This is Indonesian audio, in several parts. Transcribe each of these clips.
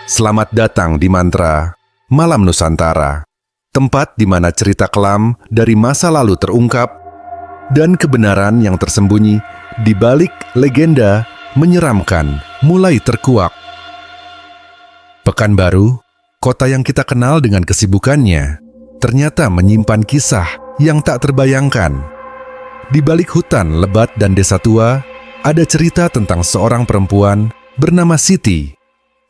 Selamat datang di Mantra Malam Nusantara, tempat di mana cerita kelam dari masa lalu terungkap dan kebenaran yang tersembunyi di balik legenda menyeramkan mulai terkuak. Pekanbaru, kota yang kita kenal dengan kesibukannya, ternyata menyimpan kisah yang tak terbayangkan. Di balik hutan lebat dan desa tua, ada cerita tentang seorang perempuan bernama Siti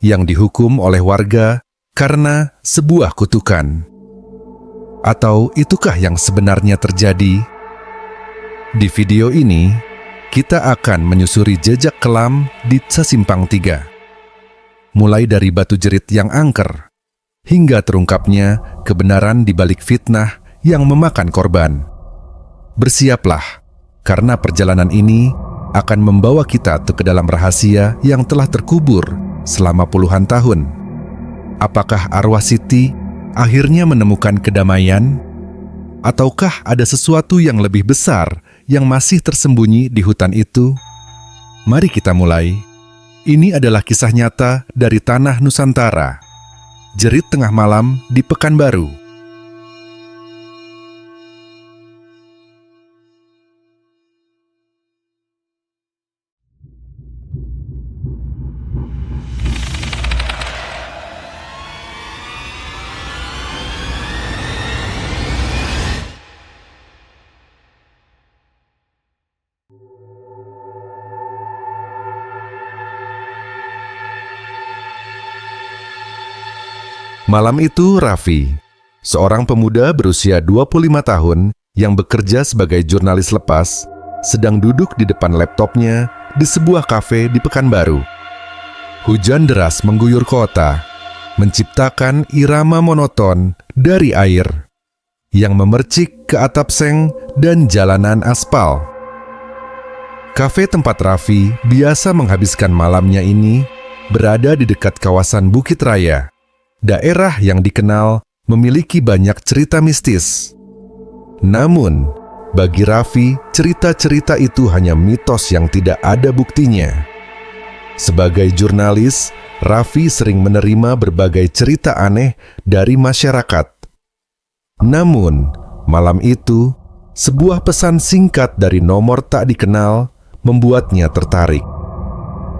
yang dihukum oleh warga karena sebuah kutukan. Atau itukah yang sebenarnya terjadi? Di video ini, kita akan menyusuri jejak kelam di Sesimpang 3. Mulai dari batu jerit yang angker, hingga terungkapnya kebenaran di balik fitnah yang memakan korban. Bersiaplah, karena perjalanan ini akan membawa kita ke dalam rahasia yang telah terkubur selama puluhan tahun. Apakah arwah Siti akhirnya menemukan kedamaian? Ataukah ada sesuatu yang lebih besar yang masih tersembunyi di hutan itu? Mari kita mulai. Ini adalah kisah nyata dari tanah Nusantara. Jerit tengah malam di Pekanbaru. Malam itu Raffi, seorang pemuda berusia 25 tahun yang bekerja sebagai jurnalis lepas, sedang duduk di depan laptopnya di sebuah kafe di Pekanbaru. Hujan deras mengguyur kota, menciptakan irama monoton dari air yang memercik ke atap seng dan jalanan aspal. Kafe tempat Raffi biasa menghabiskan malamnya ini berada di dekat kawasan Bukit Raya, daerah yang dikenal memiliki banyak cerita mistis. Namun, bagi Raffi, cerita-cerita itu hanya mitos yang tidak ada buktinya. Sebagai jurnalis, Raffi sering menerima berbagai cerita aneh dari masyarakat. Namun, malam itu, sebuah pesan singkat dari nomor tak dikenal membuatnya tertarik.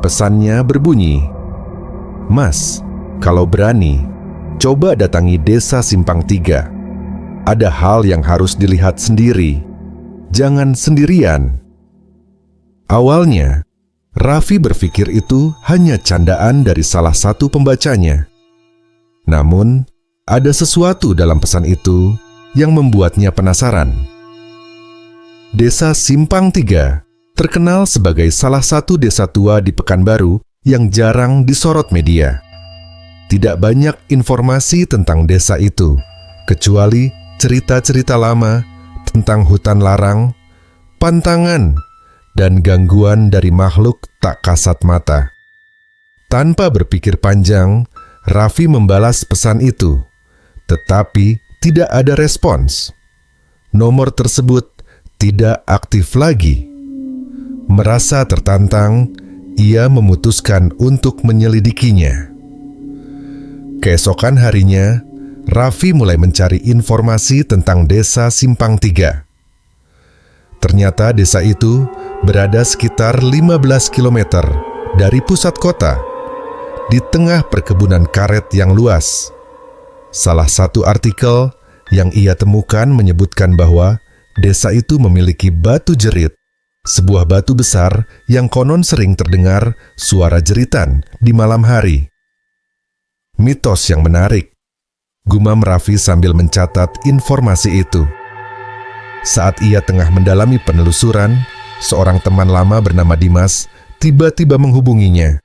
Pesannya berbunyi, "Mas, kalau berani, coba datangi desa Simpang 3. Ada hal yang harus dilihat sendiri. Jangan sendirian." Awalnya, Raffi berpikir itu hanya candaan dari salah satu pembacanya. Namun, ada sesuatu dalam pesan itu yang membuatnya penasaran. Desa Simpang 3 terkenal sebagai salah satu desa tua di Pekanbaru yang jarang disorot media. Tidak banyak informasi tentang desa itu, kecuali cerita-cerita lama tentang hutan larang, pantangan, dan gangguan dari makhluk tak kasat mata. Tanpa berpikir panjang, Raffi membalas pesan itu, tetapi tidak ada respons. Nomor tersebut tidak aktif lagi. Merasa tertantang, ia memutuskan untuk menyelidikinya. Keesokan harinya, Raffi mulai mencari informasi tentang desa Simpang 3. Ternyata desa itu berada sekitar 15 km dari pusat kota, di tengah perkebunan karet yang luas. Salah satu artikel yang ia temukan menyebutkan bahwa desa itu memiliki batu jerit, sebuah batu besar yang konon sering terdengar suara jeritan di malam hari. Mitos yang menarik, gumam Raffi sambil mencatat informasi itu. Saat ia tengah mendalami penelusuran, seorang teman lama bernama Dimas tiba-tiba menghubunginya.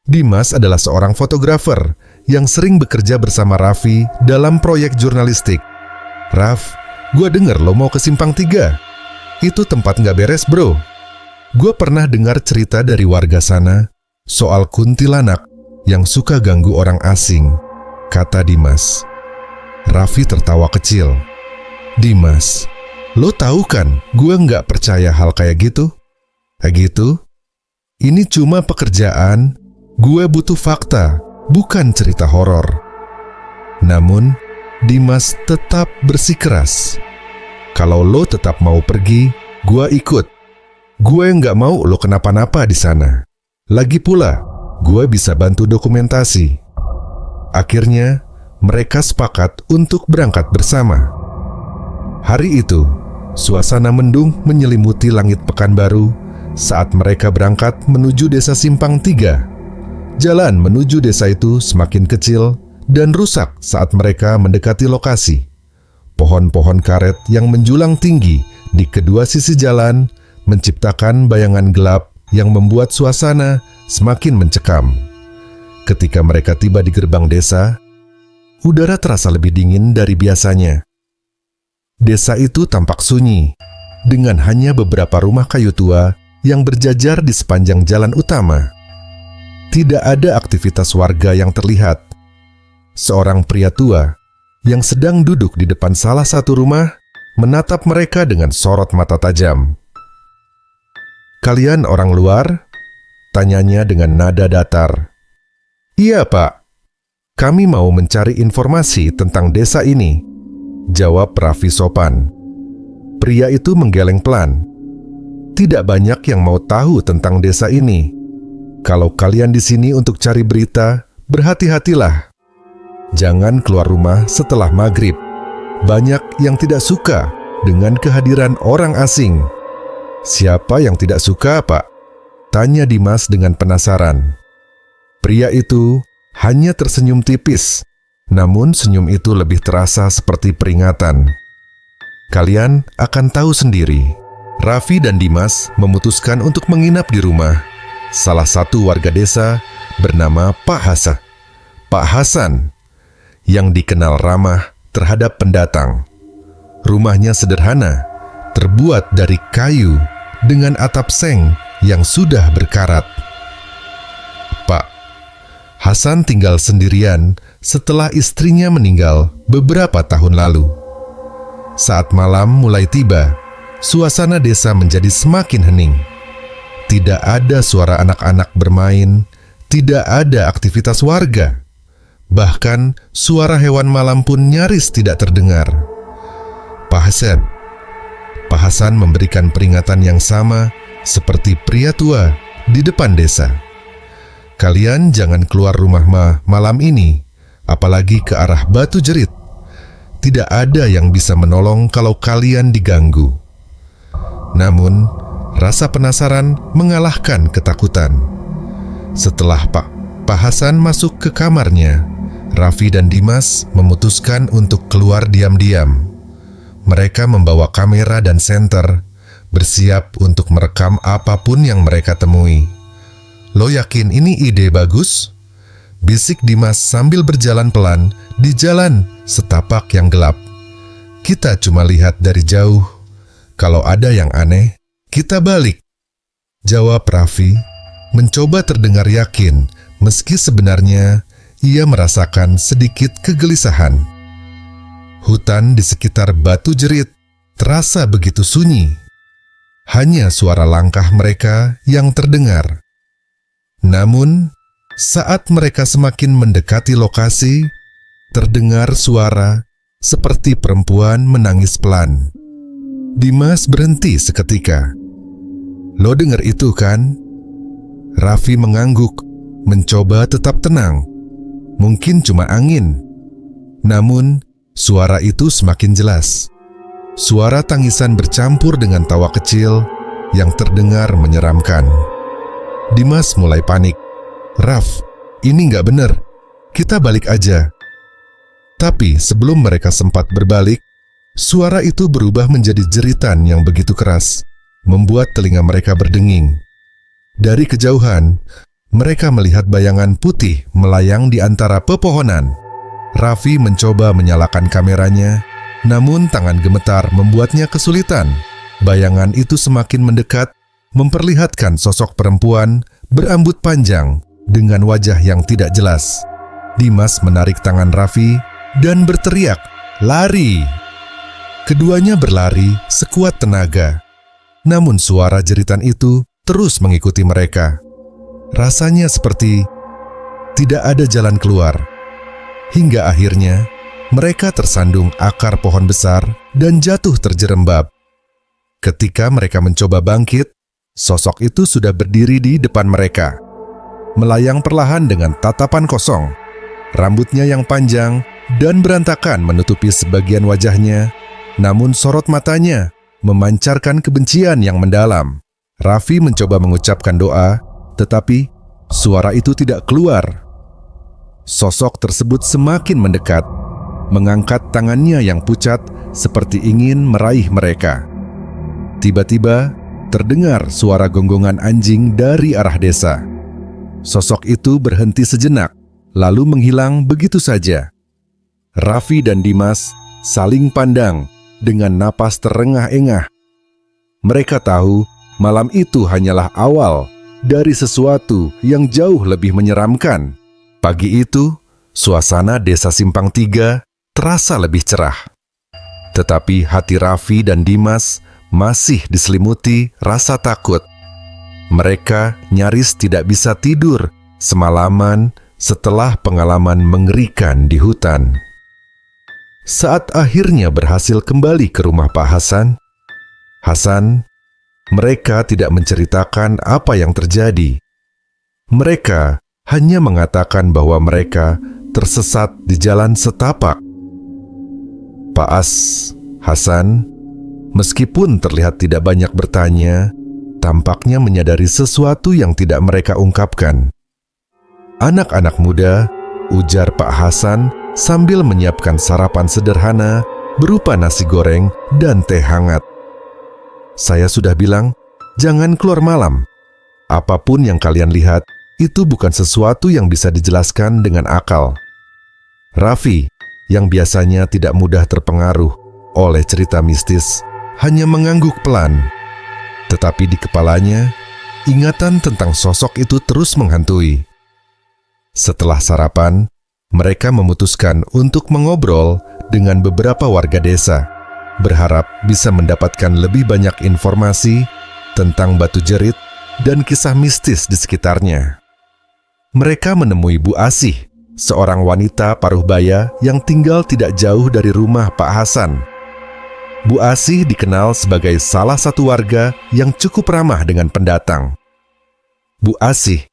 Dimas adalah seorang fotografer yang sering bekerja bersama Raffi dalam proyek jurnalistik. "Raff, gua denger lo mau ke Simpang 3. Itu tempat nggak beres, bro. Gua pernah dengar cerita dari warga sana soal kuntilanak yang suka ganggu orang asing," kata Dimas. Raffi tertawa kecil. "Dimas, lo tahu kan gue nggak percaya hal kayak gitu?" "Kayak gitu? Ini cuma pekerjaan. Gue butuh fakta. bukan cerita horor. Namun, Dimas tetap bersikeras. Kalau lo tetap mau pergi, gua ikut. Gue nggak mau lo kenapa-napa di sana. Lagi pula, gue bisa bantu dokumentasi. Akhirnya, mereka sepakat untuk berangkat bersama. Hari itu, suasana mendung menyelimuti langit Pekanbaru saat mereka berangkat menuju desa Simpang Tiga. Jalan menuju desa itu semakin kecil dan rusak saat mereka mendekati lokasi. Pohon-pohon karet yang menjulang tinggi di kedua sisi jalan menciptakan bayangan gelap yang membuat suasana semakin mencekam. Ketika mereka tiba di gerbang desa, udara terasa lebih dingin dari biasanya. Desa itu tampak sunyi, dengan hanya beberapa rumah kayu tua yang berjajar di sepanjang jalan utama. Tidak ada aktivitas warga yang terlihat. Seorang pria tua yang sedang duduk di depan salah satu rumah menatap mereka dengan sorot mata tajam. "Kalian orang luar?" tanyanya dengan nada datar. "Iya, Pak. Kami mau mencari informasi tentang desa ini," jawab Raffi sopan. Pria itu menggeleng pelan. "Tidak banyak yang mau tahu tentang desa ini. Kalau kalian di sini untuk cari berita, berhati-hatilah. Jangan keluar rumah setelah maghrib. Banyak yang tidak suka dengan kehadiran orang asing." "Siapa yang tidak suka, Pak?" tanya Dimas dengan penasaran. Pria itu hanya tersenyum tipis, namun senyum itu lebih terasa seperti peringatan. "Kalian akan tahu sendiri." Raffi dan Dimas memutuskan untuk menginap di rumah salah satu warga desa bernama Pak Hasan. Pak Hasan yang dikenal ramah terhadap pendatang. Rumahnya sederhana, terbuat dari kayu dengan atap seng yang sudah berkarat. Pak Hasan tinggal sendirian setelah istrinya meninggal beberapa tahun lalu. Saat malam mulai tiba, suasana desa menjadi semakin hening. Tidak ada suara anak-anak bermain, tidak ada aktivitas warga. Bahkan suara hewan malam pun nyaris tidak terdengar. Pak Hasan memberikan peringatan yang sama seperti pria tua di depan desa. "Kalian jangan keluar rumah malam ini, apalagi ke arah Batu Jerit. Tidak ada yang bisa menolong kalau kalian diganggu." Namun, rasa penasaran mengalahkan ketakutan. Setelah Pak Hasan masuk ke kamarnya, Raffi dan Dimas memutuskan untuk keluar diam-diam. Mereka membawa kamera dan senter, bersiap untuk merekam apapun yang mereka temui. "Lo yakin ini ide bagus?" bisik Dimas sambil berjalan pelan di jalan setapak yang gelap. "Kita cuma lihat dari jauh. Kalau ada yang aneh, kita balik," jawab Raffi, mencoba terdengar yakin meski sebenarnya ia merasakan sedikit kegelisahan. Hutan di sekitar Batu Jerit terasa begitu sunyi. Hanya suara langkah mereka yang terdengar. Namun, saat mereka semakin mendekati lokasi, terdengar suara seperti perempuan menangis pelan. Dimas berhenti seketika. "Lo dengar itu kan?" Raffi mengangguk, mencoba tetap tenang. Mungkin cuma angin. Namun, suara itu semakin jelas. Suara tangisan bercampur dengan tawa kecil yang terdengar menyeramkan. Dimas mulai panik. "Raff, ini nggak bener. Kita balik aja." Tapi sebelum mereka sempat berbalik, suara itu berubah menjadi jeritan yang begitu keras, membuat telinga mereka berdenging. Dari kejauhan, mereka melihat bayangan putih melayang di antara pepohonan. Raffi mencoba menyalakan kameranya, namun tangan gemetar membuatnya kesulitan. Bayangan itu semakin mendekat, memperlihatkan sosok perempuan berambut panjang dengan wajah yang tidak jelas. Dimas menarik tangan Raffi dan berteriak, "Lari!" Keduanya berlari sekuat tenaga. Namun suara jeritan itu terus mengikuti mereka. Rasanya seperti Tidak ada jalan keluar. Hingga akhirnya, mereka tersandung akar pohon besar dan jatuh terjerembab. Ketika mereka mencoba bangkit, sosok itu sudah berdiri di depan mereka. Melayang perlahan dengan tatapan kosong. Rambutnya yang panjang dan berantakan menutupi sebagian wajahnya, namun sorot matanya memancarkan kebencian yang mendalam. Raffi mencoba mengucapkan doa, tetapi suara itu tidak keluar. Sosok tersebut semakin mendekat, mengangkat tangannya yang pucat seperti ingin meraih mereka. Tiba-tiba terdengar suara gonggongan anjing dari arah desa. Sosok itu berhenti sejenak, lalu menghilang begitu saja. Raffi dan Dimas saling pandang dengan napas terengah-engah. Mereka tahu malam itu hanyalah awal dari sesuatu yang jauh lebih menyeramkan. Pagi itu, suasana desa Simpang Tiga terasa lebih cerah. Tetapi hati Raffi dan Dimas masih diselimuti rasa takut. Mereka nyaris tidak bisa tidur semalaman setelah pengalaman mengerikan di hutan. Saat akhirnya berhasil kembali ke rumah Pak Hasan, mereka tidak menceritakan apa yang terjadi. Mereka hanya mengatakan bahwa mereka tersesat di jalan setapak. Pak Hasan, meskipun terlihat tidak banyak bertanya, tampaknya menyadari sesuatu yang tidak mereka ungkapkan. "Anak-anak muda," ujar Pak Hasan sambil menyiapkan sarapan sederhana berupa nasi goreng dan teh hangat. "Saya sudah bilang, jangan keluar malam. Apapun yang kalian lihat, itu bukan sesuatu yang bisa dijelaskan dengan akal." Raffi, yang biasanya tidak mudah terpengaruh oleh cerita mistis, hanya mengangguk pelan. Tetapi di kepalanya, ingatan tentang sosok itu terus menghantui. Setelah sarapan, mereka memutuskan untuk mengobrol dengan beberapa warga desa, berharap bisa mendapatkan lebih banyak informasi tentang batu jerit dan kisah mistis di sekitarnya. Mereka menemui Bu Asih, seorang wanita paruh baya yang tinggal tidak jauh dari rumah Pak Hasan. Bu Asih dikenal sebagai salah satu warga yang cukup ramah dengan pendatang. "Bu Asih,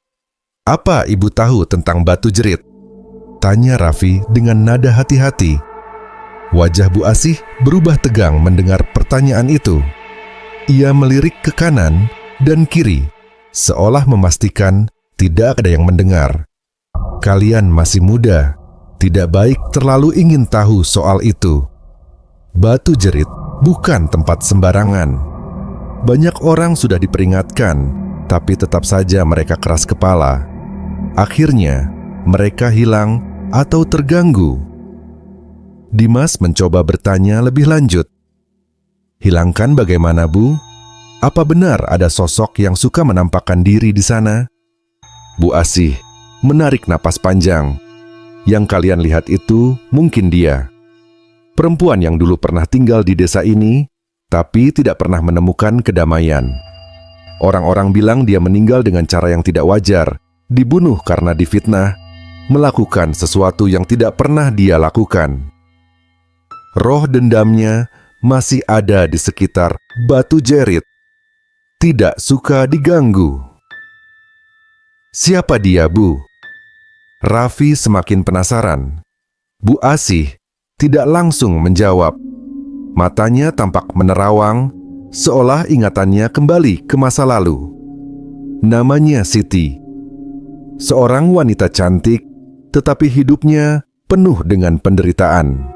apa Ibu tahu tentang batu jerit?" tanya Raffi dengan nada hati-hati. Wajah Bu Asih berubah tegang mendengar pertanyaan itu. Ia melirik ke kanan dan kiri, seolah memastikan tidak ada yang mendengar. "Kalian masih muda, tidak baik terlalu ingin tahu soal itu. Batu jerit bukan tempat sembarangan. Banyak orang sudah diperingatkan, tapi tetap saja mereka keras kepala. Akhirnya, mereka hilang atau terganggu." Dimas mencoba bertanya lebih lanjut. "Hilangkan bagaimana, Bu? Apa benar ada sosok yang suka menampakkan diri di sana?" Bu Asih menarik napas panjang. "Yang kalian lihat itu mungkin dia. Perempuan yang dulu pernah tinggal di desa ini, tapi tidak pernah menemukan kedamaian. Orang-orang bilang dia meninggal dengan cara yang tidak wajar, dibunuh karena difitnah, melakukan sesuatu yang tidak pernah dia lakukan. Roh dendamnya masih ada di sekitar batu jerit. Tidak suka diganggu." "Siapa dia, Bu?" Raffi semakin penasaran. Bu Asih tidak langsung menjawab. Matanya tampak menerawang, seolah ingatannya kembali ke masa lalu. Namanya Siti. Seorang wanita cantik, tetapi hidupnya penuh dengan penderitaan.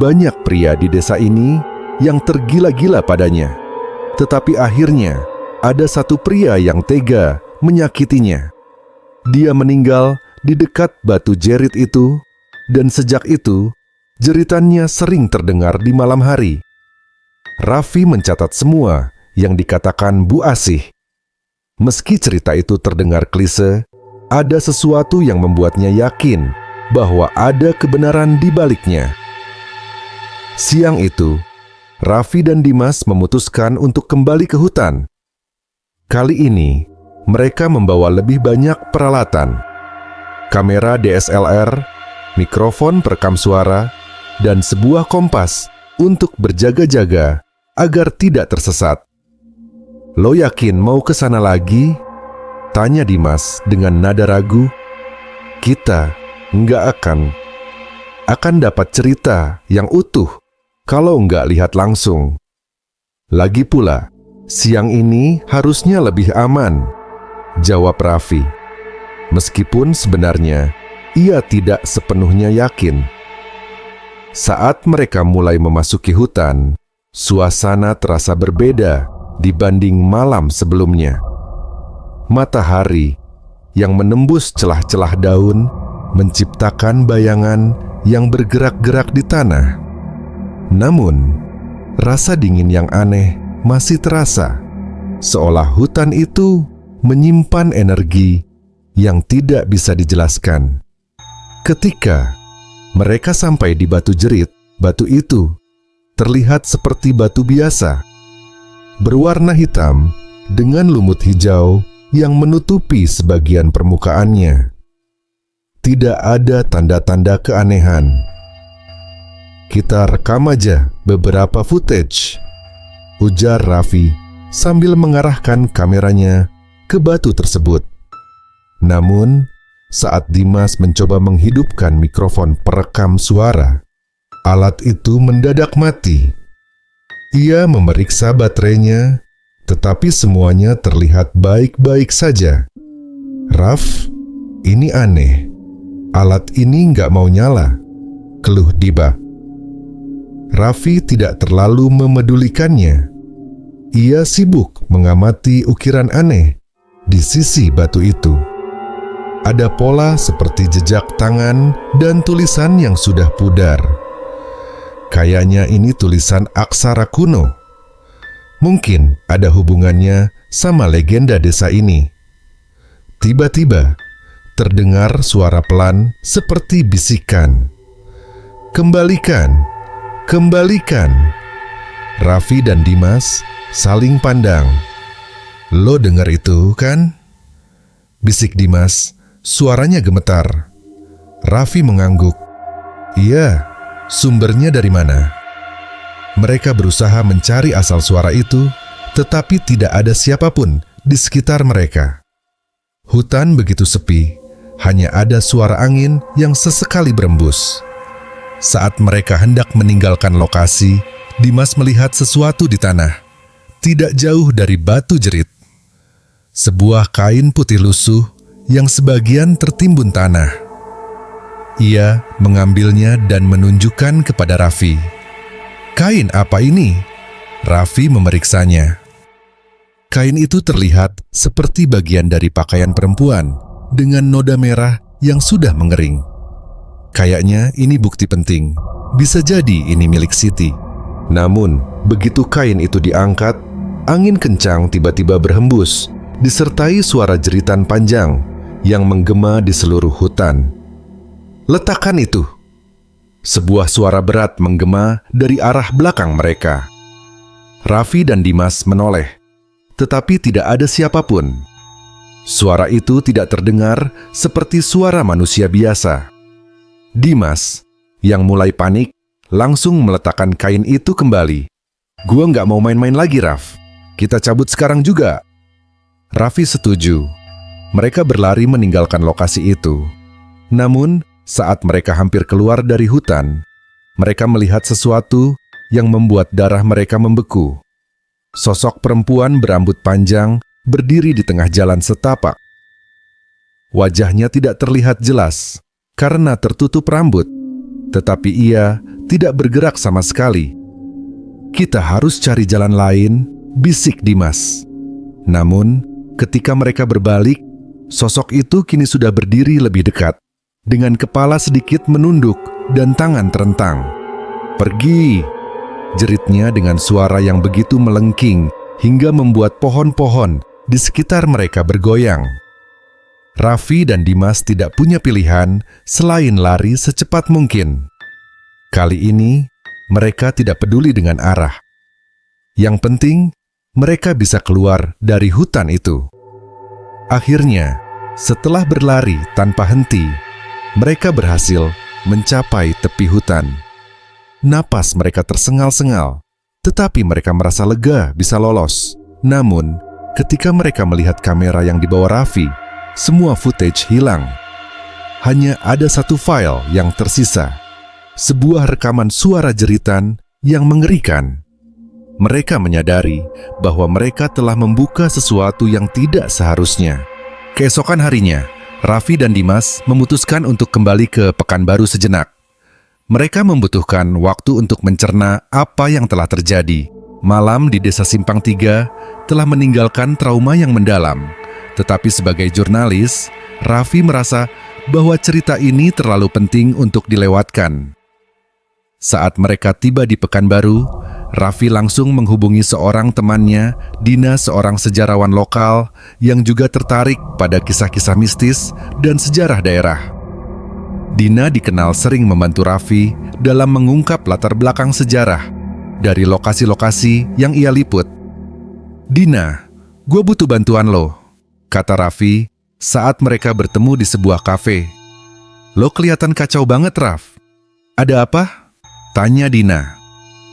Banyak pria di desa ini yang tergila-gila padanya, tetapi akhirnya ada satu pria yang tega menyakitinya. Dia meninggal di dekat batu jerit itu, dan sejak itu, jeritannya sering terdengar di malam hari. Raffi mencatat semua yang dikatakan Bu Asih. Meski cerita itu terdengar klise, ada sesuatu yang membuatnya yakin bahwa ada kebenaran di baliknya. Siang itu, Raffi dan Dimas memutuskan untuk kembali ke hutan. Kali ini, mereka membawa lebih banyak peralatan. kamera DSLR, mikrofon perekam suara, dan sebuah kompas untuk berjaga-jaga agar tidak tersesat. "Lo yakin mau ke sana lagi?" tanya Dimas dengan nada ragu. "Kita nggak akan dapat cerita yang utuh kalau nggak lihat langsung. Lagi pula, siang ini harusnya lebih aman," jawab Raffi. Meskipun sebenarnya ia tidak sepenuhnya yakin. Saat mereka mulai memasuki hutan, suasana terasa berbeda dibanding malam sebelumnya. Matahari yang menembus celah-celah daun menciptakan bayangan yang bergerak-gerak di tanah. Namun, rasa dingin yang aneh masih terasa, seolah hutan itu menyimpan energi yang tidak bisa dijelaskan. Ketika mereka sampai di batu jerit, batu itu terlihat seperti batu biasa, berwarna hitam dengan lumut hijau yang menutupi sebagian permukaannya. Tidak ada tanda-tanda keanehan. "Kita rekam aja beberapa footage," ujar Raffi sambil mengarahkan kameranya ke batu tersebut. Namun, saat Dimas mencoba menghidupkan mikrofon perekam suara, alat itu mendadak mati. Ia memeriksa baterainya, tetapi semuanya terlihat baik-baik saja. "Raf, ini aneh. Alat ini nggak mau nyala," keluh Diba. Raffi tidak terlalu memedulikannya. Ia sibuk mengamati ukiran aneh di sisi batu itu. Ada pola seperti jejak tangan dan tulisan yang sudah pudar. Kayaknya ini tulisan aksara kuno. Mungkin ada hubungannya sama legenda desa ini. Tiba-tiba, terdengar suara pelan seperti bisikan. "Kembalikan, kembalikan." Raffi dan Dimas saling pandang. "Lo dengar itu kan?" bisik Dimas. Suaranya gemetar. Raffi mengangguk. "Iya, sumbernya dari mana?" Mereka berusaha mencari asal suara itu, tetapi tidak ada siapapun di sekitar mereka. Hutan begitu sepi, hanya ada suara angin yang sesekali berembus. Saat mereka hendak meninggalkan lokasi, Dimas melihat sesuatu di tanah, tidak jauh dari batu jerit. Sebuah kain putih lusuh yang sebagian tertimbun tanah. Ia mengambilnya dan menunjukkan kepada Raffi. "Kain apa ini?" Raffi memeriksanya. Kain itu terlihat seperti bagian dari pakaian perempuan dengan noda merah yang sudah mengering. Kayaknya ini bukti penting. Bisa jadi ini milik Siti. Namun, begitu kain itu diangkat, angin kencang tiba-tiba berhembus, disertai suara jeritan panjang yang menggema di seluruh hutan. "Letakkan itu!" Sebuah suara berat menggema dari arah belakang mereka. Raffi dan Dimas menoleh, tetapi tidak ada siapapun. Suara itu tidak terdengar seperti suara manusia biasa. Dimas, yang mulai panik, langsung meletakkan kain itu kembali. "Gua nggak mau main-main lagi, Raff. Kita cabut sekarang juga." Raffi setuju. Mereka berlari meninggalkan lokasi itu. Namun, saat mereka hampir keluar dari hutan, mereka melihat sesuatu yang membuat darah mereka membeku. Sosok perempuan berambut panjang berdiri di tengah jalan setapak. Wajahnya tidak terlihat jelas karena tertutup rambut, tetapi ia tidak bergerak sama sekali. "Kita harus cari jalan lain," bisik Dimas. Namun, ketika mereka berbalik, sosok itu kini sudah berdiri lebih dekat, dengan kepala sedikit menunduk dan tangan terentang. "Pergi!" jeritnya dengan suara yang begitu melengking hingga membuat pohon-pohon di sekitar mereka bergoyang. Raffi dan Dimas tidak punya pilihan selain lari secepat mungkin. Kali ini, mereka tidak peduli dengan arah. Yang penting, mereka bisa keluar dari hutan itu. Akhirnya, setelah berlari tanpa henti, Mereka berhasil mencapai tepi hutan. Napas mereka tersengal-sengal, tetapi mereka merasa lega bisa lolos. Namun, ketika mereka melihat kamera yang dibawa Raffi, semua footage hilang. Hanya ada satu file yang tersisa, sebuah rekaman suara jeritan yang mengerikan. Mereka menyadari bahwa mereka telah membuka sesuatu yang tidak seharusnya. Keesokan harinya, Raffi dan Dimas memutuskan untuk kembali ke Pekanbaru sejenak. Mereka membutuhkan waktu untuk mencerna apa yang telah terjadi. Malam di Desa Simpang 3 telah meninggalkan trauma yang mendalam. Tetapi sebagai jurnalis, Raffi merasa bahwa cerita ini terlalu penting untuk dilewatkan. Saat mereka tiba di Pekanbaru, Raffi langsung menghubungi seorang temannya, Dina, seorang sejarawan lokal yang juga tertarik pada kisah-kisah mistis dan sejarah daerah. Dina dikenal sering membantu Raffi dalam mengungkap latar belakang sejarah dari lokasi-lokasi yang ia liput. "Dina, gue butuh bantuan lo," kata Raffi saat mereka bertemu di sebuah kafe. "Lo kelihatan kacau banget, Raff. Ada apa?" tanya Dina,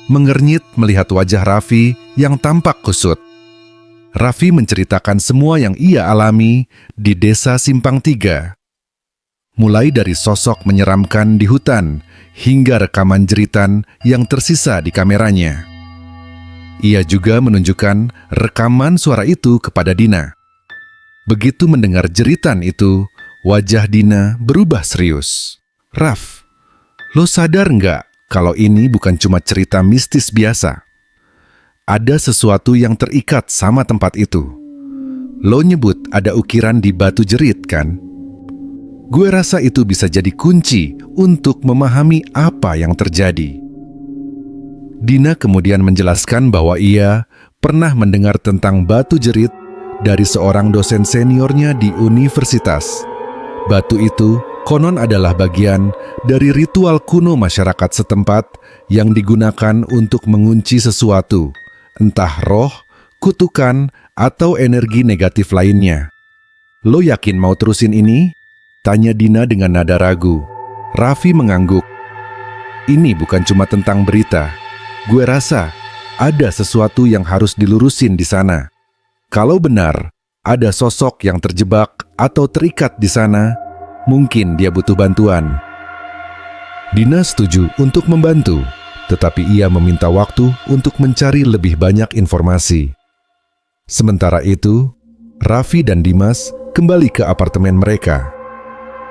mengernyit melihat wajah Raffi yang tampak kusut. Raffi menceritakan semua yang ia alami di Desa Simpang 3. Mulai dari sosok menyeramkan di hutan hingga rekaman jeritan yang tersisa di kameranya. Ia juga menunjukkan rekaman suara itu kepada Dina. Begitu mendengar jeritan itu, wajah Dina berubah serius. "Raff, lo sadar nggak kalau ini bukan cuma cerita mistis biasa? Ada sesuatu yang terikat sama tempat itu. Lo nyebut ada ukiran di batu jerit, kan? Gue rasa itu bisa jadi kunci untuk memahami apa yang terjadi." Dina kemudian menjelaskan bahwa ia pernah mendengar tentang batu jerit dari seorang dosen seniornya di universitas. Batu itu konon adalah bagian dari ritual kuno masyarakat setempat yang digunakan untuk mengunci sesuatu, entah roh, kutukan, atau energi negatif lainnya. "Lo yakin mau terusin ini?" tanya Dina dengan nada ragu. Raffi mengangguk. "Ini bukan cuma tentang berita. Gue rasa ada sesuatu yang harus dilurusin di sana. Kalau benar ada sosok yang terjebak atau terikat di sana, mungkin dia butuh bantuan." Dina setuju untuk membantu, tetapi ia meminta waktu untuk mencari lebih banyak informasi. Sementara itu, Raffi dan Dimas kembali ke apartemen mereka.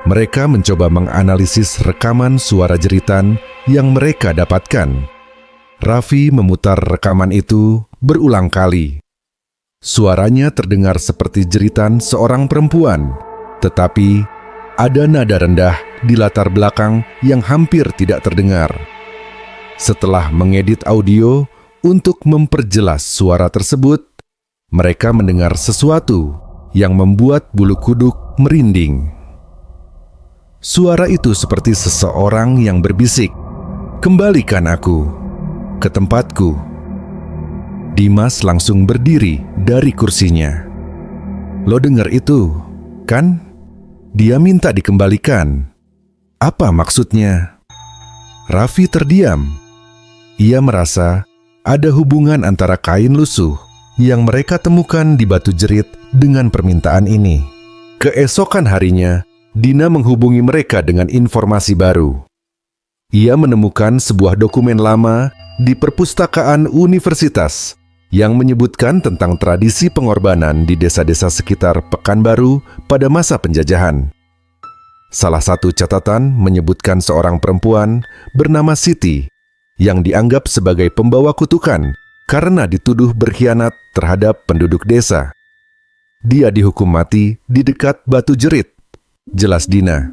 Mereka mencoba menganalisis rekaman suara jeritan yang mereka dapatkan. Raffi memutar rekaman itu berulang kali. Suaranya terdengar seperti jeritan seorang perempuan, tetapi ada nada rendah di latar belakang yang hampir tidak terdengar. Setelah mengedit audio untuk memperjelas suara tersebut, mereka mendengar sesuatu yang membuat bulu kuduk merinding. Suara itu seperti seseorang yang berbisik, "Kembalikan aku ke tempatku." Dimas langsung berdiri dari kursinya. "Lo dengar itu, kan? Dia minta dikembalikan. Apa maksudnya?" Raffi terdiam. Ia merasa ada hubungan antara kain lusuh yang mereka temukan di batu jerit dengan permintaan ini. Keesokan harinya, Dina menghubungi mereka dengan informasi baru. Ia menemukan sebuah dokumen lama di perpustakaan universitas yang menyebutkan tentang tradisi pengorbanan di desa-desa sekitar Pekanbaru pada masa penjajahan. Salah satu catatan menyebutkan seorang perempuan bernama Siti yang dianggap sebagai pembawa kutukan karena dituduh berkhianat terhadap penduduk desa. Dia dihukum mati di dekat batu jerit, jelas Dina.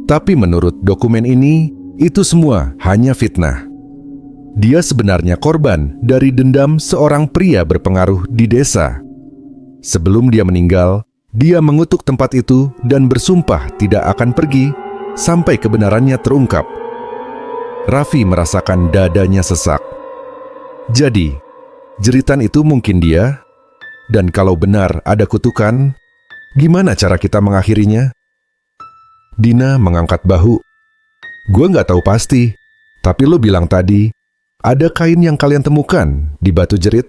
Tapi menurut dokumen ini, itu semua hanya fitnah. Dia sebenarnya korban dari dendam seorang pria berpengaruh di desa. Sebelum dia meninggal, dia mengutuk tempat itu dan bersumpah tidak akan pergi sampai kebenarannya terungkap. Raffi merasakan dadanya sesak. Jadi, jeritan itu mungkin dia? Dan kalau benar ada kutukan, gimana cara kita mengakhirinya? Dina mengangkat bahu. Gue nggak tahu pasti, tapi lo bilang tadi, ada kain yang kalian temukan di Batu Jerit.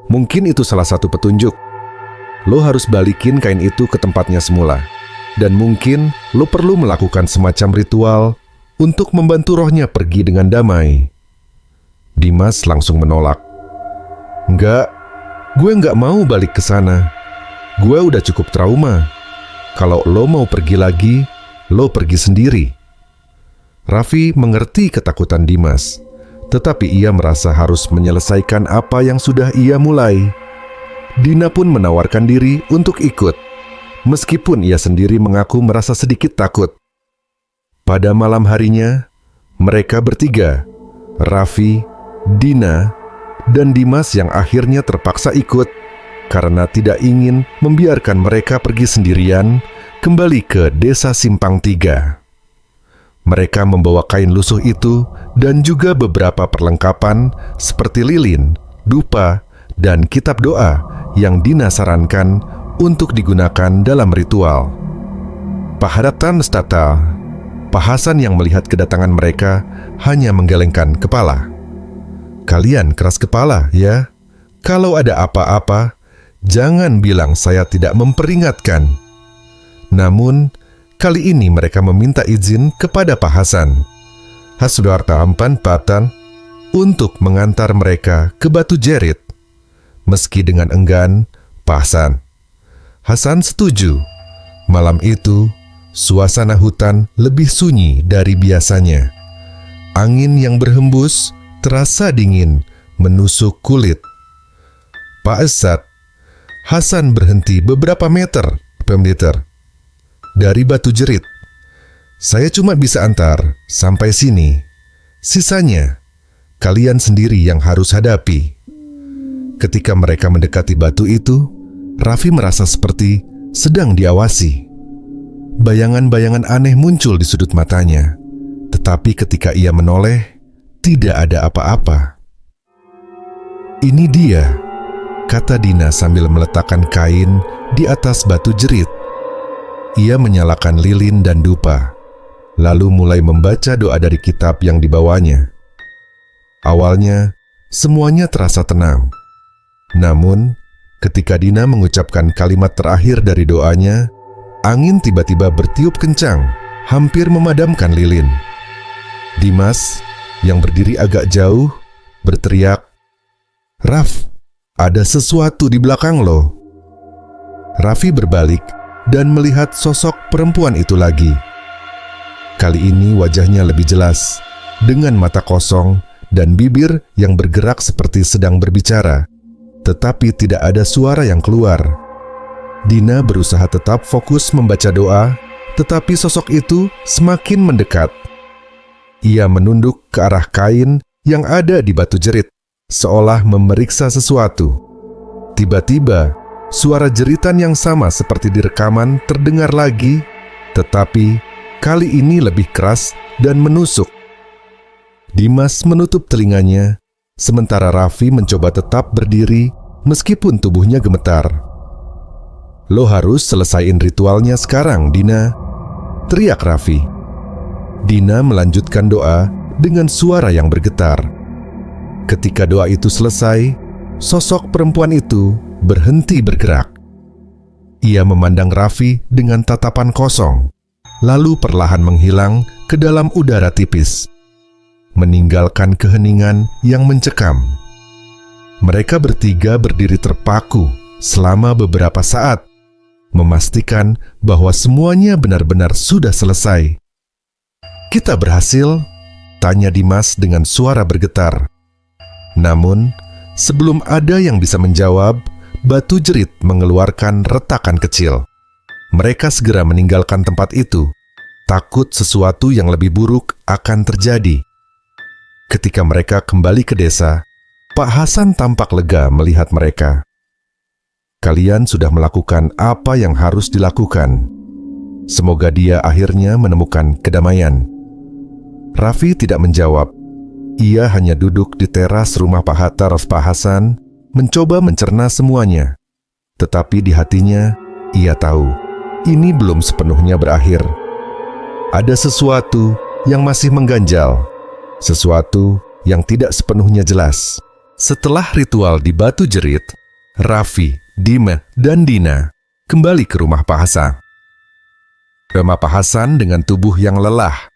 Mungkin itu salah satu petunjuk. Lo harus balikin kain itu ke tempatnya semula. Dan mungkin lo perlu melakukan semacam ritual untuk membantu rohnya pergi dengan damai. Dimas langsung menolak. Enggak, gue nggak mau balik ke sana. Gue udah cukup trauma. Kalau lo mau pergi lagi, lo pergi sendiri. Raffi mengerti ketakutan Dimas, tetapi ia merasa harus menyelesaikan apa yang sudah ia mulai. Dina pun menawarkan diri untuk ikut, meskipun ia sendiri mengaku merasa sedikit takut. Pada malam harinya, mereka bertiga, Raffi, Dina, dan Dimas yang akhirnya terpaksa ikut karena tidak ingin membiarkan mereka pergi sendirian kembali ke Desa Simpang Tiga. Mereka membawa kain lusuh itu dan juga beberapa perlengkapan seperti lilin, dupa, dan kitab doa yang Dina sarankan untuk digunakan dalam ritual. Pak Hadatan Stata, Pak Hasan yang melihat kedatangan mereka hanya menggelengkan kepala. Kalian keras kepala ya? Kalau ada apa-apa, jangan bilang saya tidak memperingatkan. Namun, kali ini mereka meminta izin kepada Pak Hasan, Hasdarta Ampan Patan, untuk mengantar mereka ke Batu Jerit. Meski dengan enggan, Pak Hasan setuju. Malam itu, suasana hutan lebih sunyi dari biasanya. Angin yang berhembus terasa dingin menusuk kulit. Pak Esat, Hasan berhenti beberapa meter dari Batu Jerit. Saya cuma bisa antar sampai sini. Sisanya, kalian sendiri yang harus hadapi. Ketika mereka mendekati batu itu, Raffi merasa seperti sedang diawasi. Bayangan-bayangan aneh muncul di sudut matanya. Tetapi ketika ia menoleh, tidak ada apa-apa. Ini dia, kata Dina sambil meletakkan kain di atas Batu Jerit. Ia menyalakan lilin dan dupa, lalu mulai membaca doa dari kitab yang dibawanya. Awalnya, semuanya terasa tenang. Namun, ketika Dina mengucapkan kalimat terakhir dari doanya, angin tiba-tiba bertiup kencang, hampir memadamkan lilin. Dimas, yang berdiri agak jauh, berteriak, "Raf, ada sesuatu di belakang lo." Raffi berbalik dan melihat sosok perempuan itu lagi. Kali ini wajahnya lebih jelas, dengan mata kosong dan bibir yang bergerak seperti sedang berbicara, tetapi tidak ada suara yang keluar. Dina berusaha tetap fokus membaca doa, tetapi sosok itu semakin mendekat. Ia menunduk ke arah kain yang ada di Batu Jerit, seolah memeriksa sesuatu. Tiba-tiba, suara jeritan yang sama seperti di rekaman terdengar lagi, tetapi kali ini lebih keras dan menusuk. Dimas menutup telinganya, sementara Raffi mencoba tetap berdiri meskipun tubuhnya gemetar. "Lo harus selesaiin ritualnya sekarang, Dina," teriak Raffi. Dina melanjutkan doa dengan suara yang bergetar. Ketika doa itu selesai, sosok perempuan itu berhenti bergerak. Ia memandang Raffi dengan tatapan kosong, lalu perlahan menghilang ke dalam udara tipis, meninggalkan keheningan yang mencekam. Mereka bertiga berdiri terpaku selama beberapa saat, memastikan bahwa semuanya benar-benar sudah selesai. "Kita berhasil?" tanya Dimas dengan suara bergetar. Namun, sebelum ada yang bisa menjawab, Batu Jerit mengeluarkan retakan kecil. Mereka segera meninggalkan tempat itu, takut sesuatu yang lebih buruk akan terjadi. Ketika mereka kembali ke desa, Pak Hasan tampak lega melihat mereka. "Kalian sudah melakukan apa yang harus dilakukan. Semoga dia akhirnya menemukan kedamaian." Raffi tidak menjawab. Ia hanya duduk di teras rumah Pak Hatta Pak Hasan, mencoba mencerna semuanya. Tetapi di hatinya, ia tahu, ini belum sepenuhnya berakhir. ada sesuatu yang masih mengganjal, sesuatu yang tidak sepenuhnya jelas. Setelah ritual di Batu Jerit, Raffi, Dima, dan Dina kembali ke rumah Pak Hasan. Rumah Pak Hasan dengan tubuh yang lelah,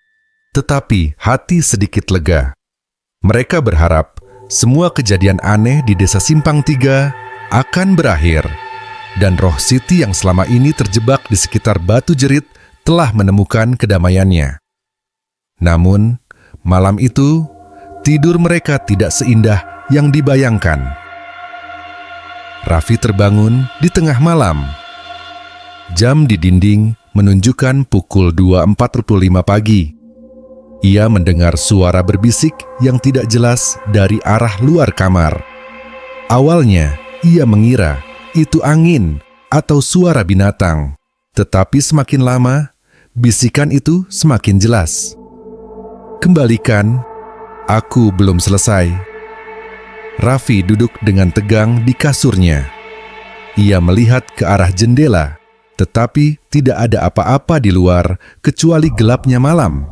tetapi hati sedikit lega. Mereka berharap semua kejadian aneh di Desa Simpang Tiga akan berakhir, dan roh Siti yang selama ini terjebak di sekitar Batu Jerit telah menemukan kedamaiannya. Namun, malam itu, tidur mereka tidak seindah yang dibayangkan. Raffi terbangun di tengah malam. Jam di dinding menunjukkan pukul 2.45 pagi. Ia mendengar suara berbisik yang tidak jelas dari arah luar kamar. Awalnya, ia mengira itu angin atau suara binatang. Tetapi semakin lama, bisikan itu semakin jelas. Kembalikan, aku belum selesai. Raffi duduk dengan tegang di kasurnya. Ia melihat ke arah jendela, tetapi tidak ada apa-apa di luar kecuali gelapnya malam.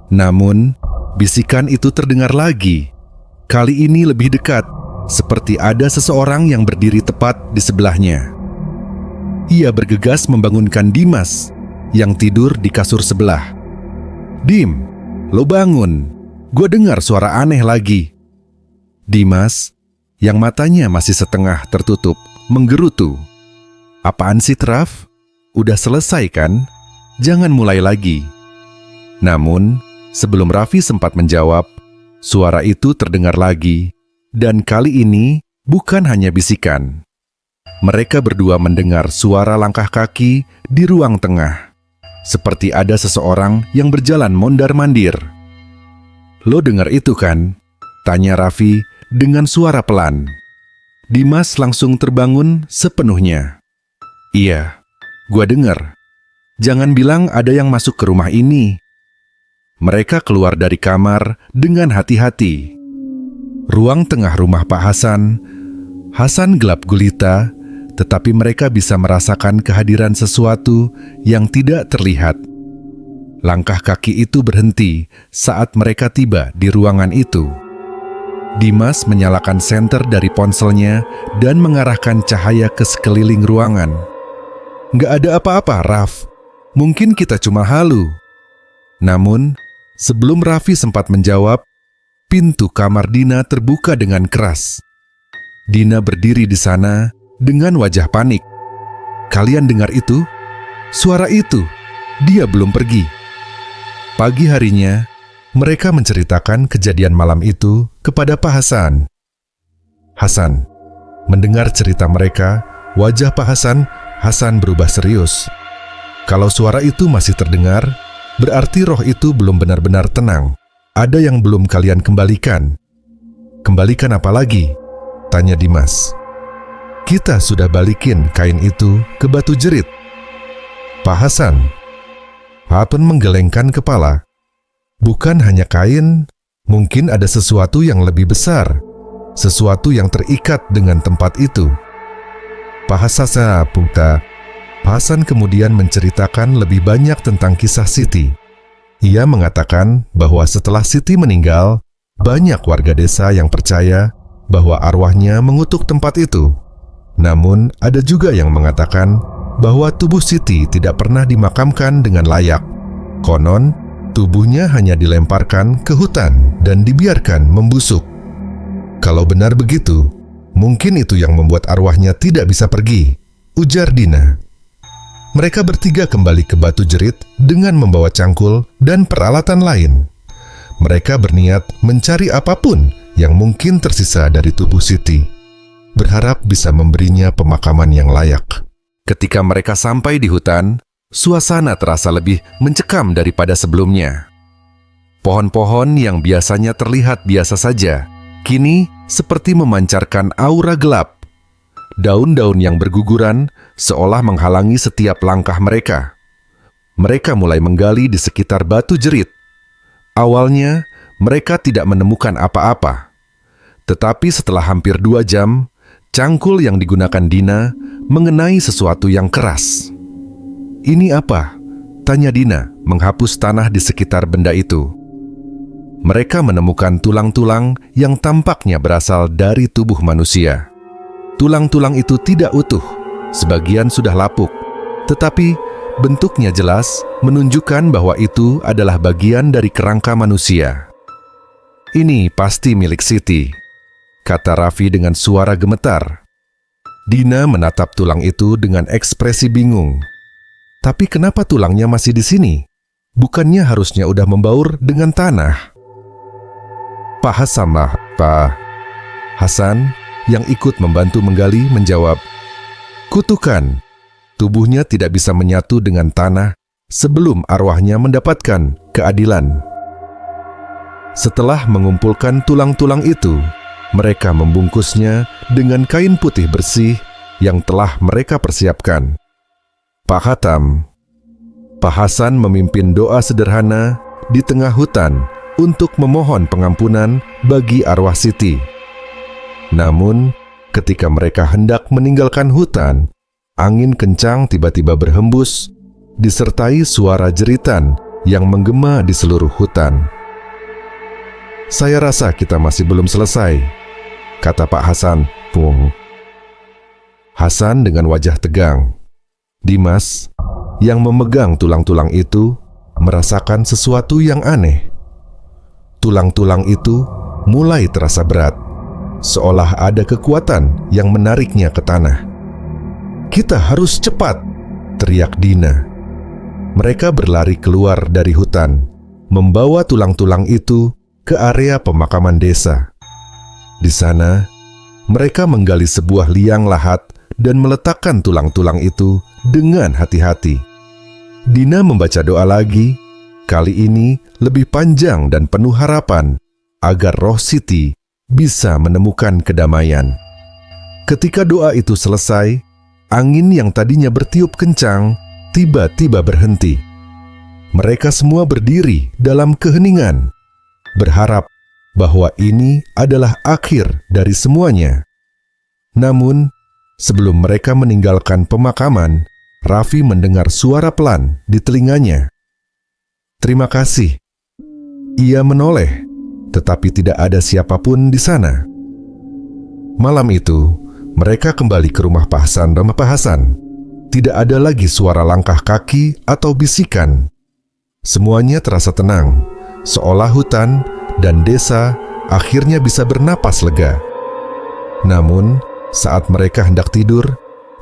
Namun, bisikan itu terdengar lagi. Kali ini lebih dekat, seperti ada seseorang yang berdiri tepat di sebelahnya. Ia bergegas membangunkan Dimas yang tidur di kasur sebelah. "Dim, lo bangun, gue dengar suara aneh lagi." Dimas, yang matanya masih setengah tertutup, menggerutu. "Apaan sih, Traf? Udah selesai kan? Jangan mulai lagi." Namun, sebelum Raffi sempat menjawab, suara itu terdengar lagi, dan kali ini bukan hanya bisikan. Mereka berdua mendengar suara langkah kaki di ruang tengah, seperti ada seseorang yang berjalan mondar-mandir. "Lo dengar itu kan?" tanya Raffi dengan suara pelan. Dimas langsung terbangun sepenuhnya. "Iya, gua dengar. Jangan bilang ada yang masuk ke rumah ini." Mereka keluar dari kamar dengan hati-hati. Ruang tengah rumah Pak Hasan gelap gulita, tetapi mereka bisa merasakan kehadiran sesuatu yang tidak terlihat. Langkah kaki itu berhenti saat mereka tiba di ruangan itu. Dimas menyalakan senter dari ponselnya dan mengarahkan cahaya ke sekeliling ruangan. "Nggak ada apa-apa, Raf. Mungkin kita cuma halu." Namun, sebelum Raffi sempat menjawab, pintu kamar Dina terbuka dengan keras. Dina berdiri di sana dengan wajah panik. "Kalian dengar itu? Suara itu? Dia belum pergi." Pagi harinya, mereka menceritakan kejadian malam itu kepada Pak Hasan. Hasan mendengar cerita mereka, wajah Pak Hasan berubah serius. Kalau suara itu masih terdengar, berarti roh itu belum benar-benar tenang. Ada yang belum kalian kembalikan. "Kembalikan apa lagi?" tanya Dimas. "Kita sudah balikin kain itu ke Batu Jerit." Pak Hasan menggelengkan kepala. "Bukan hanya kain, mungkin ada sesuatu yang lebih besar, sesuatu yang terikat dengan tempat itu." Pak Hasan kemudian menceritakan lebih banyak tentang kisah Siti. Ia mengatakan bahwa setelah Siti meninggal, banyak warga desa yang percaya bahwa arwahnya mengutuk tempat itu. Namun, ada juga yang mengatakan bahwa tubuh Siti tidak pernah dimakamkan dengan layak. Konon, tubuhnya hanya dilemparkan ke hutan dan dibiarkan membusuk. "Kalau benar begitu, mungkin itu yang membuat arwahnya tidak bisa pergi," ujar Dina. Mereka bertiga kembali ke Batu Jerit dengan membawa cangkul dan peralatan lain. Mereka berniat mencari apapun yang mungkin tersisa dari tubuh Siti, berharap bisa memberinya pemakaman yang layak. Ketika mereka sampai di hutan, suasana terasa lebih mencekam daripada sebelumnya. Pohon-pohon yang biasanya terlihat biasa saja, kini seperti memancarkan aura gelap. Daun-daun yang berguguran seolah menghalangi setiap langkah mereka. Mereka mulai menggali di sekitar Batu Jerit. Awalnya, mereka tidak menemukan apa-apa. Tetapi setelah hampir 2 jam, cangkul yang digunakan Dina mengenai sesuatu yang keras. "Ini apa?" tanya Dina menghapus tanah di sekitar benda itu. Mereka menemukan tulang-tulang yang tampaknya berasal dari tubuh manusia. Tulang-tulang itu tidak utuh, sebagian sudah lapuk, tetapi bentuknya jelas menunjukkan bahwa itu adalah bagian dari kerangka manusia. "Ini pasti milik Siti," kata Raffi dengan suara gemetar. Dina menatap tulang itu dengan ekspresi bingung. "Tapi kenapa tulangnya masih di sini? Bukannya harusnya udah membaur dengan tanah?" "Pak Hasan lah, Pak." Hasan yang ikut membantu menggali menjawab, "Kutukan. Tubuhnya tidak bisa menyatu dengan tanah sebelum arwahnya mendapatkan keadilan." Setelah mengumpulkan tulang-tulang itu, mereka membungkusnya dengan kain putih bersih yang telah mereka persiapkan. Pak Hasan memimpin doa sederhana di tengah hutan untuk memohon pengampunan bagi arwah Siti. Namun, ketika mereka hendak meninggalkan hutan, angin kencang tiba-tiba berhembus, disertai suara jeritan yang menggema di seluruh hutan. "Saya rasa kita masih belum selesai," kata Pak Hasan. "Pung." Hasan dengan wajah tegang. Dimas, yang memegang tulang-tulang itu, merasakan sesuatu yang aneh. Tulang-tulang itu mulai terasa berat, seolah ada kekuatan yang menariknya ke tanah. "Kita harus cepat!" teriak Dina. Mereka berlari keluar dari hutan, membawa tulang-tulang itu ke area pemakaman desa. Di sana, mereka menggali sebuah liang lahat dan meletakkan tulang-tulang itu dengan hati-hati. Dina membaca doa lagi, kali ini lebih panjang dan penuh harapan agar roh Siti bisa menemukan kedamaian. Ketika doa itu selesai, angin yang tadinya bertiup kencang tiba-tiba berhenti. Mereka semua berdiri dalam keheningan, berharap bahwa ini adalah akhir dari semuanya. Namun, sebelum mereka meninggalkan pemakaman, Raffi mendengar suara pelan di telinganya. "Terima kasih." Ia menoleh, tetapi tidak ada siapapun di sana. Malam itu, mereka kembali ke rumah Pak Hasan dan Pak Hasan. Tidak ada lagi suara langkah kaki atau bisikan. Semuanya terasa tenang, seolah hutan dan desa akhirnya bisa bernapas lega. Namun, saat mereka hendak tidur,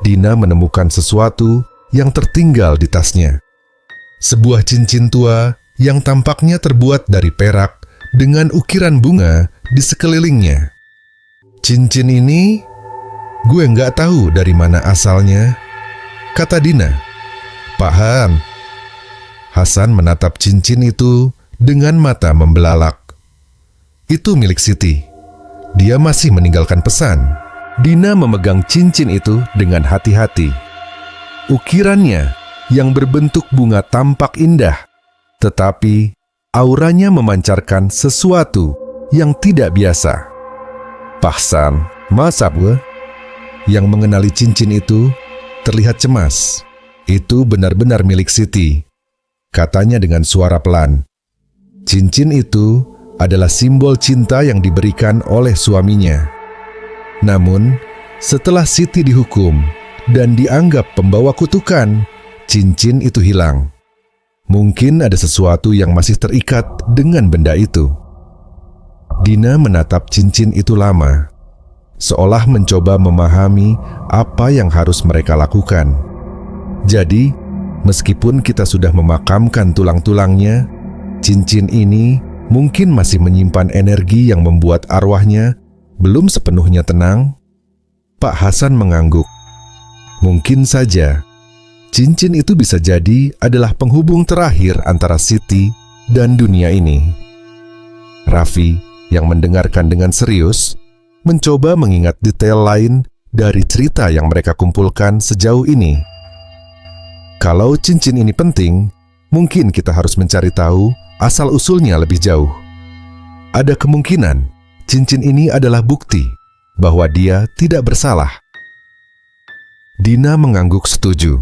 Dina menemukan sesuatu yang tertinggal di tasnya. Sebuah cincin tua yang tampaknya terbuat dari perak dengan ukiran bunga di sekelilingnya. "Cincin ini, gue nggak tahu dari mana asalnya," kata Dina. "Paham." Hasan menatap cincin itu dengan mata membelalak. "Itu milik Siti. Dia masih meninggalkan pesan." Dina memegang cincin itu dengan hati-hati. Ukirannya yang berbentuk bunga tampak indah, tetapi auranya memancarkan sesuatu yang tidak biasa. "Pak Hasan, masa gue?" Yang mengenali cincin itu terlihat cemas. "Itu benar-benar milik Siti," katanya dengan suara pelan. Cincin itu adalah simbol cinta yang diberikan oleh suaminya. Namun, setelah Siti dihukum dan dianggap pembawa kutukan, cincin itu hilang. Mungkin ada sesuatu yang masih terikat dengan benda itu. Dina menatap cincin itu lama, seolah mencoba memahami apa yang harus mereka lakukan. Jadi, meskipun kita sudah memakamkan tulang-tulangnya, cincin ini mungkin masih menyimpan energi yang membuat arwahnya belum sepenuhnya tenang. Pak Hasan mengangguk. Mungkin saja cincin itu bisa jadi adalah penghubung terakhir antara Siti dan dunia ini. Raffi yang mendengarkan dengan serius mencoba mengingat detail lain dari cerita yang mereka kumpulkan sejauh ini. Kalau cincin ini penting, mungkin kita harus mencari tahu asal-usulnya lebih jauh. Ada kemungkinan cincin ini adalah bukti bahwa dia tidak bersalah. Dina mengangguk setuju.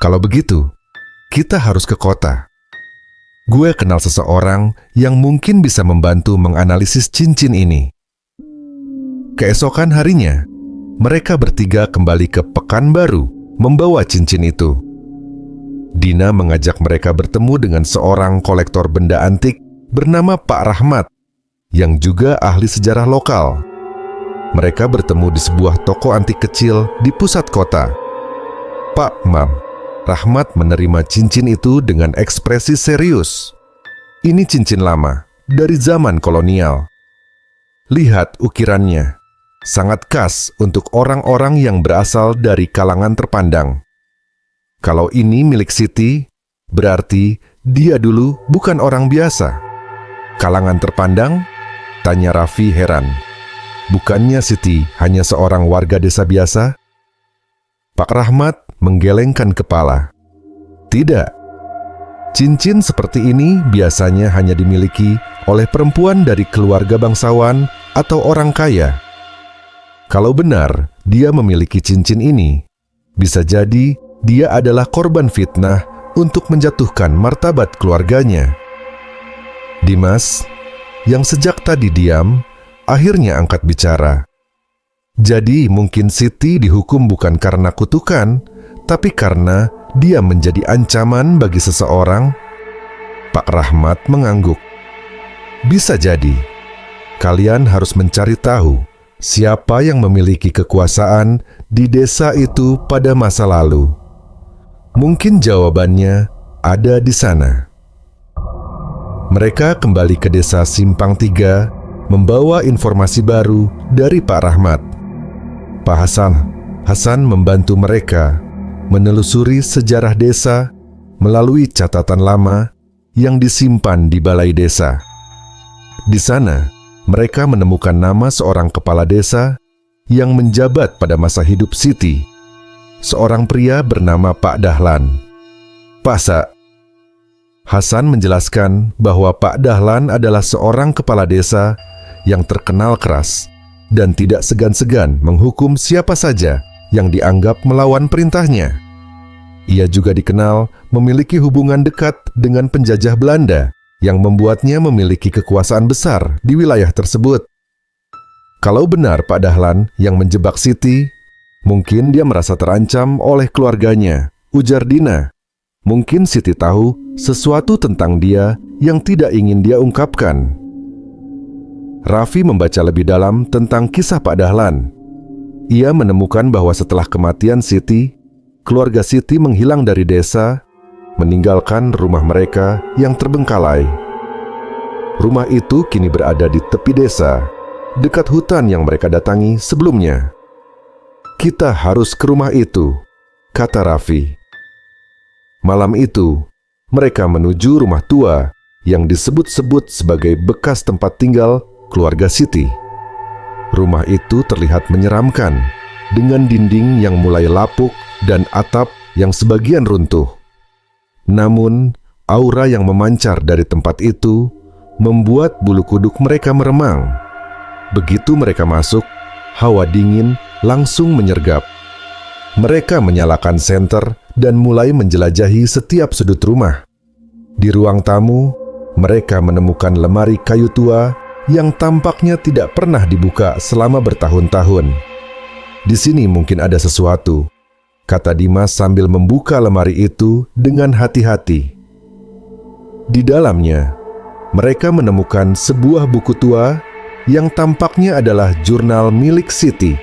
Kalau begitu, kita harus ke kota. gue kenal seseorang yang mungkin bisa membantu menganalisis cincin ini. Keesokan harinya, mereka bertiga kembali ke Pekanbaru membawa cincin itu. Dina mengajak mereka bertemu dengan seorang kolektor benda antik bernama Pak Rahmat, yang juga ahli sejarah lokal. Mereka bertemu di sebuah toko antik kecil di pusat kota. "Pak Mam," Rahmat menerima cincin itu dengan ekspresi serius. "Ini cincin lama, dari zaman kolonial. Lihat ukirannya, sangat khas untuk orang-orang yang berasal dari kalangan terpandang. Kalau ini milik Siti, berarti dia dulu bukan orang biasa." "Kalangan terpandang?" tanya Raffi heran. "Bukannya Siti hanya seorang warga desa biasa?" Pak Rahmat menggelengkan kepala. "Tidak. Cincin seperti ini biasanya hanya dimiliki oleh perempuan dari keluarga bangsawan atau orang kaya. Kalau benar dia memiliki cincin ini, bisa jadi dia adalah korban fitnah untuk menjatuhkan martabat keluarganya." Dimas, yang sejak tadi diam, akhirnya angkat bicara. "Jadi mungkin Siti dihukum bukan karena kutukan, tapi karena dia menjadi ancaman bagi seseorang?" Pak Rahmat mengangguk. "Bisa jadi. Kalian harus mencari tahu siapa yang memiliki kekuasaan di desa itu pada masa lalu. Mungkin jawabannya ada di sana." Mereka kembali ke desa Simpang Tiga membawa informasi baru dari Pak Rahmat. Pak Hasan membantu mereka menelusuri sejarah desa melalui catatan lama yang disimpan di balai desa. Di sana, mereka menemukan nama seorang kepala desa yang menjabat pada masa hidup Siti, seorang pria bernama Pak Dahlan. "Pak Hasan menjelaskan bahwa Pak Dahlan adalah seorang kepala desa yang terkenal keras dan tidak segan-segan menghukum siapa saja yang dianggap melawan perintahnya. Ia juga dikenal memiliki hubungan dekat dengan penjajah Belanda yang membuatnya memiliki kekuasaan besar di wilayah tersebut. Kalau benar Pak Dahlan yang menjebak Siti, mungkin dia merasa terancam oleh keluarganya," ujar Dina. "Mungkin Siti tahu sesuatu tentang dia yang tidak ingin dia ungkapkan." Raffi membaca lebih dalam tentang kisah Pak Dahlan. Ia menemukan bahwa setelah kematian Siti, keluarga Siti menghilang dari desa, meninggalkan rumah mereka yang terbengkalai. Rumah itu kini berada di tepi desa, dekat hutan yang mereka datangi sebelumnya. "Kita harus ke rumah itu," kata Raffi. Malam itu, mereka menuju rumah tua yang disebut-sebut sebagai bekas tempat tinggal keluarga Siti. Rumah itu terlihat menyeramkan, dengan dinding yang mulai lapuk dan atap yang sebagian runtuh. Namun, aura yang memancar dari tempat itu membuat bulu kuduk mereka meremang. Begitu mereka masuk, hawa dingin langsung menyergap. Mereka menyalakan senter dan mulai menjelajahi setiap sudut rumah. Di ruang tamu, mereka menemukan lemari kayu tua yang tampaknya tidak pernah dibuka selama bertahun-tahun. "Di sini mungkin ada sesuatu," kata Dimas sambil membuka lemari itu dengan hati-hati. Di dalamnya, mereka menemukan sebuah buku tua yang tampaknya adalah jurnal milik Siti.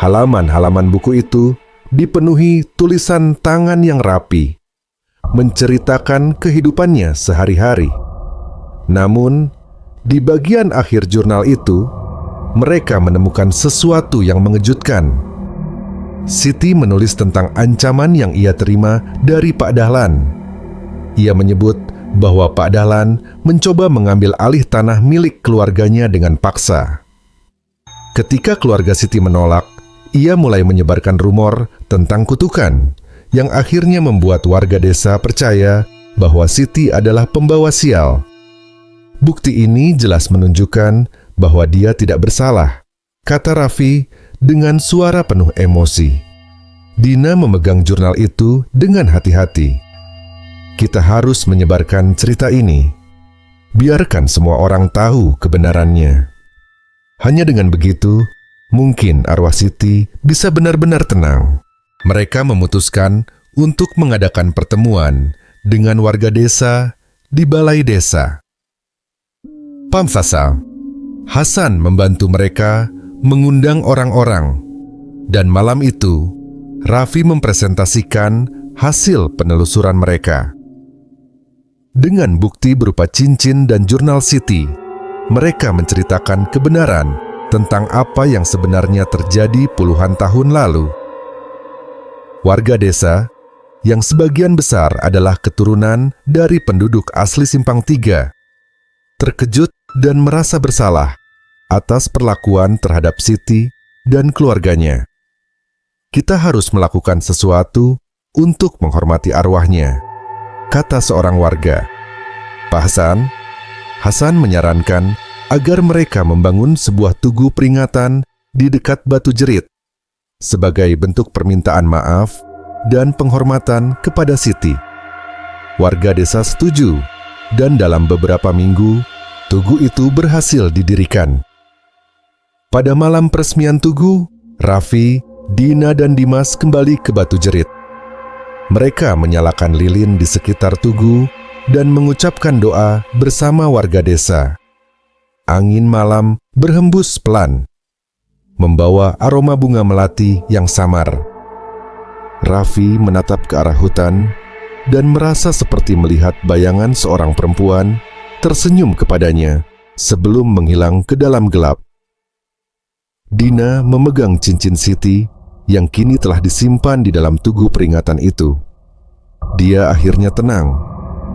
Halaman-halaman buku itu dipenuhi tulisan tangan yang rapi, menceritakan kehidupannya sehari-hari. Namun, di bagian akhir jurnal itu, mereka menemukan sesuatu yang mengejutkan. Siti menulis tentang ancaman yang ia terima dari Pak Dahlan. Ia menyebut bahwa Pak Dahlan mencoba mengambil alih tanah milik keluarganya dengan paksa. Ketika keluarga Siti menolak, ia mulai menyebarkan rumor tentang kutukan yang akhirnya membuat warga desa percaya bahwa Siti adalah pembawa sial. Bukti ini jelas menunjukkan bahwa dia tidak bersalah, kata Raffi dengan suara penuh emosi. Dina memegang jurnal itu dengan hati-hati. Kita harus menyebarkan cerita ini. Biarkan semua orang tahu kebenarannya. Hanya dengan begitu, mungkin arwah Siti bisa benar-benar tenang. Mereka memutuskan untuk mengadakan pertemuan dengan warga desa di balai desa. Pamfasa, Hasan membantu mereka mengundang orang-orang, dan malam itu Raffi mempresentasikan hasil penelusuran mereka. Dengan bukti berupa cincin dan jurnal Siti, mereka menceritakan kebenaran tentang apa yang sebenarnya terjadi puluhan tahun lalu. Warga desa, yang sebagian besar adalah keturunan dari penduduk asli Simpang Tiga, terkejut dan merasa bersalah atas perlakuan terhadap Siti dan keluarganya. Kita harus melakukan sesuatu untuk menghormati arwahnya, kata seorang warga. Pak Hasan menyarankan agar mereka membangun sebuah tugu peringatan di dekat Batu Jerit sebagai bentuk permintaan maaf dan penghormatan kepada Siti. Warga desa setuju, dan dalam beberapa minggu, tugu itu berhasil didirikan. Pada malam peresmian tugu, Raffi, Dina, dan Dimas kembali ke Batu Jerit. Mereka menyalakan lilin di sekitar tugu dan mengucapkan doa bersama warga desa. Angin malam berhembus pelan, membawa aroma bunga melati yang samar. Raffi menatap ke arah hutan dan merasa seperti melihat bayangan seorang perempuan tersenyum kepadanya sebelum menghilang ke dalam gelap. Dina memegang cincin Siti yang kini telah disimpan di dalam tugu peringatan itu. Dia akhirnya tenang,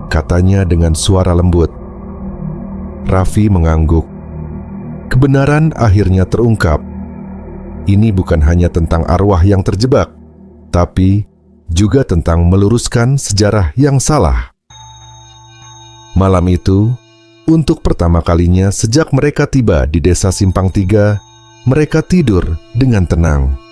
katanya dengan suara lembut. Raffi mengangguk. Kebenaran akhirnya terungkap. Ini bukan hanya tentang arwah yang terjebak, tapi juga tentang meluruskan sejarah yang salah. Malam itu, untuk pertama kalinya sejak mereka tiba di desa Simpang Tiga, mereka tidur dengan tenang.